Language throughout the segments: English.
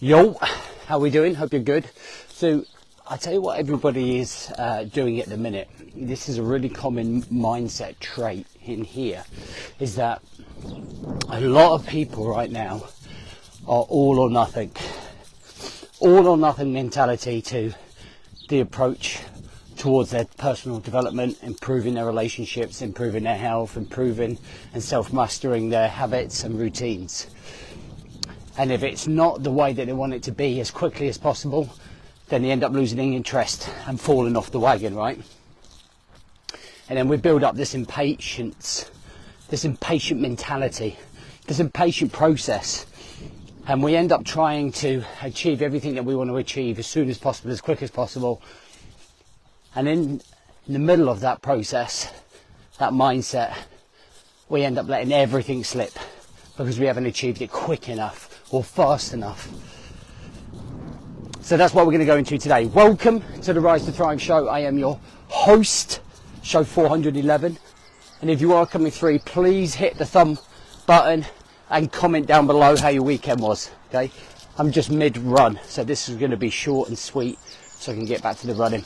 Yo, how we doing? Hope you're good. So I tell you what everybody is doing at the minute. This is a really common mindset trait in here, is that a lot of people right now are all or nothing. All or nothing mentality to the approach towards their personal development, improving their relationships, improving their health, improving and self-mastering their habits and routines. And if it's not the way that they want it to be as quickly as possible, then they end up losing interest and falling off the wagon, right? And then we build up this impatience, this impatient mentality, this impatient process. And we end up trying to achieve everything that we want to achieve as soon as possible, as quick as possible. And in the middle of that process, that mindset, we end up letting everything slip because we haven't achieved it quick enough or fast enough. So that's what we're going to go into today. Welcome to the Rise to Thrive show. I am your host, show 411. And if you are coming through, please hit the thumb button and comment down below how your weekend was. Okay, I'm just mid-run, so this is going to be short and sweet so I can get back to the running.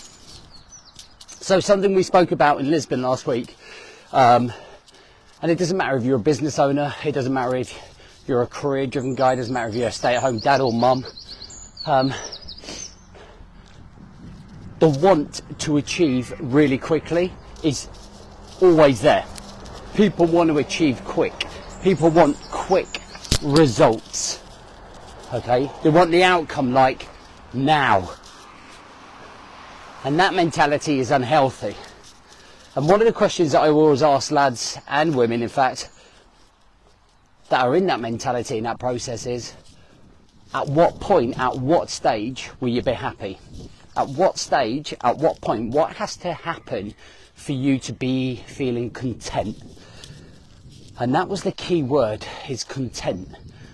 So something we spoke about in Lisbon last week, and it doesn't matter if you're a business owner, it doesn't matter if you're a career-driven guy, it doesn't matter if you're a stay-at-home dad or mum. The want to achieve really quickly is always there. People want to achieve quick. People want quick results. Okay? They want the outcome like now. And that mentality is unhealthy. And one of the questions that I always ask lads and women, in fact, that are in that mentality, in that process is, at what point, at what stage will you be happy? At what stage, at what point, what has to happen for you to be feeling content? And that was the key word, is content.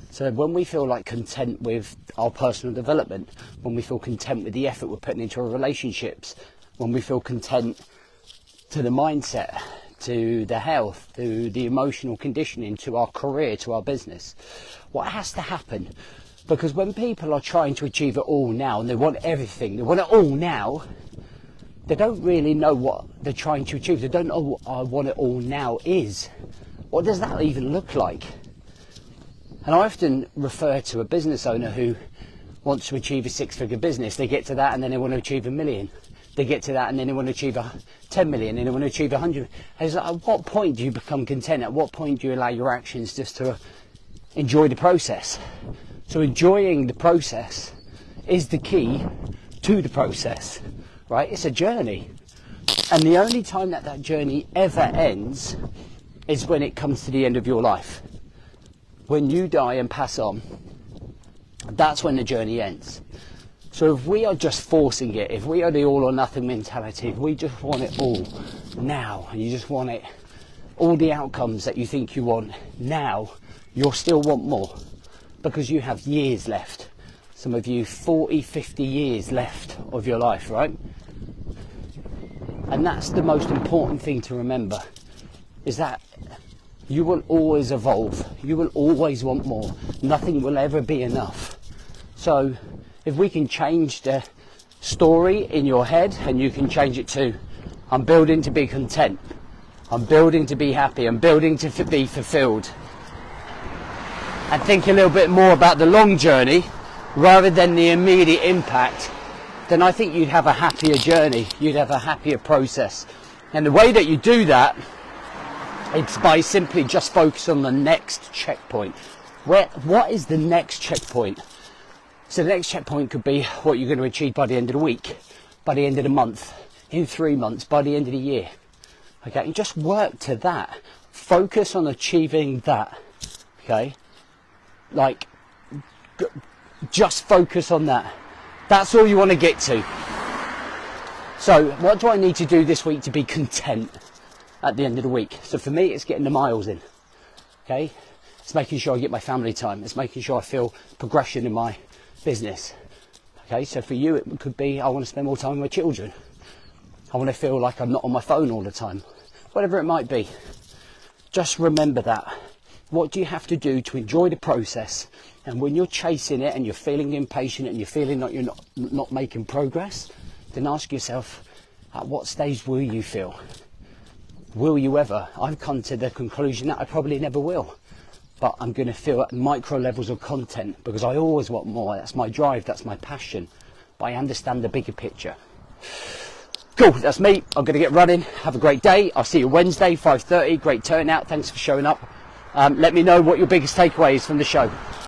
So when we feel like content with our personal development, when we feel content with the effort we're putting into our relationships, when we feel content to the mindset, to the health, to the emotional conditioning, to our career, to our business, what has to happen? Because when people are trying to achieve it all now and they want everything, they want it all now, they don't really know what they're trying to achieve. They don't know what I want it all now is. What does that even look like? And I often refer to a business owner who wants to achieve a six-figure business. They get to that and then they want to achieve 1 million. They get to that and then they want to achieve 10 million and they want to achieve 100. And it's like, at what point do you become content? At what point do you allow your actions just to enjoy the process? So enjoying the process is the key to the process, right? It's a journey. And the only time that that journey ever ends is when it comes to the end of your life. When you die and pass on, that's when the journey ends. So if we are just forcing it, if we are the all or nothing mentality, if we just want it all now, and you just want it, all the outcomes that you think you want now, you'll still want more because you have years left. Some of you 40, 50 years left of your life, right? And that's the most important thing to remember, is that you will always evolve. You will always want more. Nothing will ever be enough. So if we can change the story in your head and you can change it to, I'm building to be content. I'm building to be happy. I'm building to be fulfilled. And think a little bit more about the long journey rather than the immediate impact, then I think you'd have a happier journey. You'd have a happier process. And the way that you do that, it's by simply just focus on the next checkpoint. What is the next checkpoint? So the next checkpoint could be what you're going to achieve by the end of the week, by the end of the month, in 3 months, by the end of the year. Okay, and just work to that. Focus on achieving that. Okay, like just focus on that. That's all you want to get to. So what do I need to do this week to be content at the end of the week? So for me, it's getting the miles in. Okay, it's making sure I get my family time. It's making sure I feel progression in my business. Okay, so for you it could be, I want to spend more time with my children. I want to feel like I'm not on my phone all the time. Whatever it might be. Just remember that. What do you have to do to enjoy the process And when you're chasing it and you're feeling impatient and you're feeling like you're not making progress, then ask yourself, at what stage will you feel? Will you ever? I've come to the conclusion that I probably never will. But I'm going to feel at micro levels of content because I always want more. That's my drive, that's my passion. But I understand the bigger picture. Cool, that's me. I'm going to get running. Have a great day. I'll see you Wednesday, 5:30. Great turnout. Thanks for showing up. Let me know what your biggest takeaway is from the show.